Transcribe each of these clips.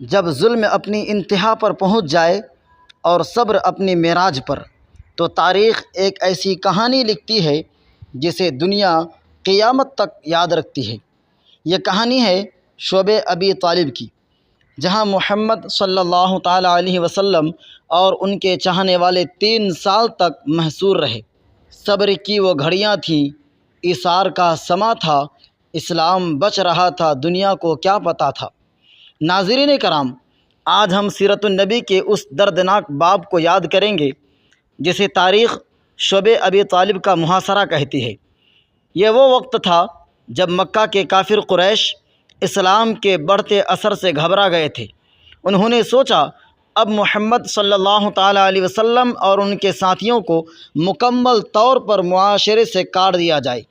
جب ظلم اپنی انتہا پر پہنچ جائے اور صبر اپنی معراج پر، تو تاریخ ایک ایسی کہانی لکھتی ہے جسے دنیا قیامت تک یاد رکھتی ہے۔ یہ کہانی ہے شعب ابی طالب کی، جہاں محمد صلی اللہ تعالیٰ علیہ وسلم اور ان کے چاہنے والے 3 سال تک محصور رہے۔ صبر کی وہ گھڑیاں تھیں، ایثار کا سما تھا، اسلام بچ رہا تھا، دنیا کو کیا پتہ تھا۔ ناظرین کرام، آج ہم سیرت النبی کے اس دردناک باب کو یاد کریں گے جسے تاریخ شعب ابی طالب کا محاصرہ کہتی ہے۔ یہ وہ وقت تھا جب مکہ کے کافر قریش اسلام کے بڑھتے اثر سے گھبرا گئے تھے۔ انہوں نے سوچا اب محمد صلی اللہ تعالیٰ علیہ وسلم اور ان کے ساتھیوں کو مکمل طور پر معاشرے سے کاٹ دیا جائے،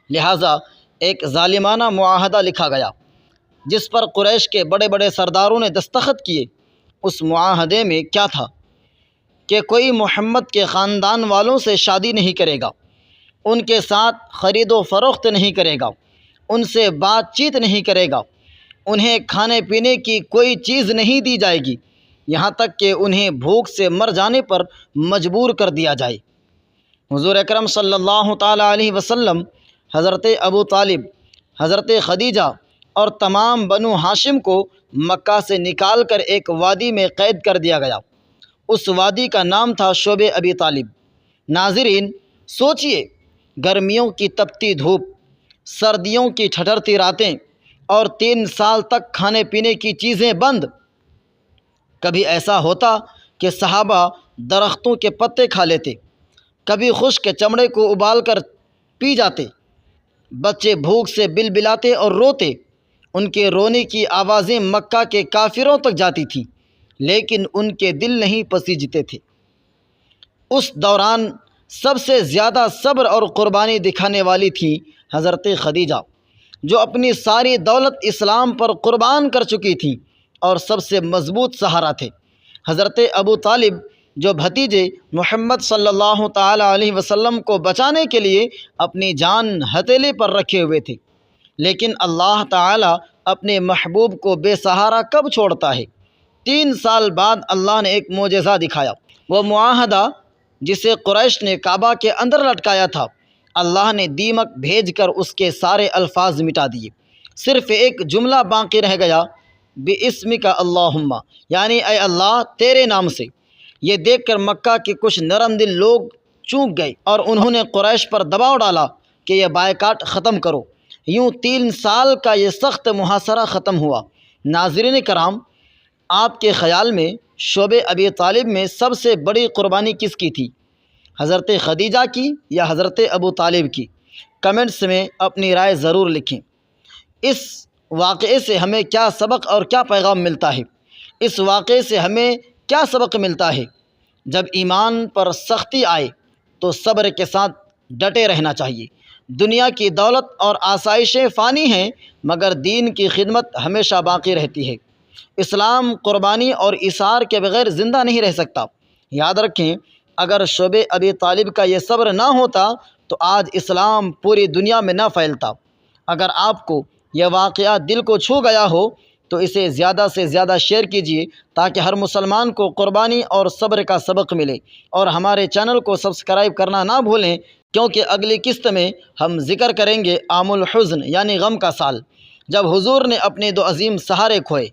لہٰذا ایک ظالمانہ معاہدہ لکھا گیا جس پر قریش کے بڑے بڑے سرداروں نے دستخط کیے۔ اس معاہدے میں کیا تھا کہ کوئی محمد کے خاندان والوں سے شادی نہیں کرے گا، ان کے ساتھ خرید و فروخت نہیں کرے گا، ان سے بات چیت نہیں کرے گا، انہیں کھانے پینے کی کوئی چیز نہیں دی جائے گی، یہاں تک کہ انہیں بھوک سے مر جانے پر مجبور کر دیا جائے۔ حضور اکرم صلی اللہ تعالیٰ علیہ وسلم، حضرت ابو طالب، حضرت خدیجہ اور تمام بنو ہاشم کو مکہ سے نکال کر ایک وادی میں قید کر دیا گیا۔ اس وادی کا نام تھا شعب ابی طالب۔ ناظرین سوچئے، گرمیوں کی تپتی دھوپ، سردیوں کی ٹھٹرتی راتیں اور 3 سال تک کھانے پینے کی چیزیں بند۔ کبھی ایسا ہوتا کہ صحابہ درختوں کے پتے کھا لیتے، کبھی خشک چمڑے کو ابال کر پی جاتے، بچے بھوک سے بلبلاتے اور روتے، ان کے رونے کی آوازیں مکہ کے کافروں تک جاتی تھیں، لیکن ان کے دل نہیں پسیجتے تھے۔ اس دوران سب سے زیادہ صبر اور قربانی دکھانے والی تھی حضرت خدیجہ، جو اپنی ساری دولت اسلام پر قربان کر چکی تھیں اور سب سے مضبوط سہارا تھے۔ حضرت ابو طالب، جو بھتیجے محمد صلی اللہ تعالیٰ علیہ وسلم کو بچانے کے لیے اپنی جان ہتھیلی پر رکھے ہوئے تھے، لیکن اللہ تعالیٰ اپنے محبوب کو بے سہارا کب چھوڑتا ہے؟ 3 سال بعد اللہ نے ایک معجزہ دکھایا۔ وہ معاہدہ جسے قریش نے کعبہ کے اندر لٹکایا تھا، اللہ نے دیمک بھیج کر اس کے سارے الفاظ مٹا دیے۔ صرف ایک جملہ باقی رہ گیا، بِاسْمِکَ اللہم، یعنی اے اللہ تیرے نام سے۔ یہ دیکھ کر مکہ کے کچھ نرم دل لوگ چونک گئے اور انہوں نے قریش پر دباؤ ڈالا کہ یہ بائیکاٹ ختم کرو۔ یوں 3 سال کا یہ سخت محاصرہ ختم ہوا۔ ناظرین کرام، آپ کے خیال میں شعب ابی طالب میں سب سے بڑی قربانی کس کی تھی؟ حضرت خدیجہ کی یا حضرت ابو طالب کی؟ کمنٹس میں اپنی رائے ضرور لکھیں۔ اس واقعے سے ہمیں کیا سبق اور کیا پیغام ملتا ہے؟ اس واقعے سے ہمیں کیا سبق ملتا ہے؟ جب ایمان پر سختی آئے تو صبر کے ساتھ ڈٹے رہنا چاہیے۔ دنیا کی دولت اور آسائشیں فانی ہیں، مگر دین کی خدمت ہمیشہ باقی رہتی ہے۔ اسلام قربانی اور ایثار کے بغیر زندہ نہیں رہ سکتا۔ یاد رکھیں، اگر شعب ابی طالب کا یہ صبر نہ ہوتا تو آج اسلام پوری دنیا میں نہ پھیلتا۔ اگر آپ کو یہ واقعہ دل کو چھو گیا ہو تو اسے زیادہ سے زیادہ شیئر کیجیے تاکہ ہر مسلمان کو قربانی اور صبر کا سبق ملے، اور ہمارے چینل کو سبسکرائب کرنا نہ بھولیں، کیونکہ اگلی قسط میں ہم ذکر کریں گے عام الحزن، یعنی غم کا سال، جب حضور نے اپنے 2 عظیم سہارے کھوئے۔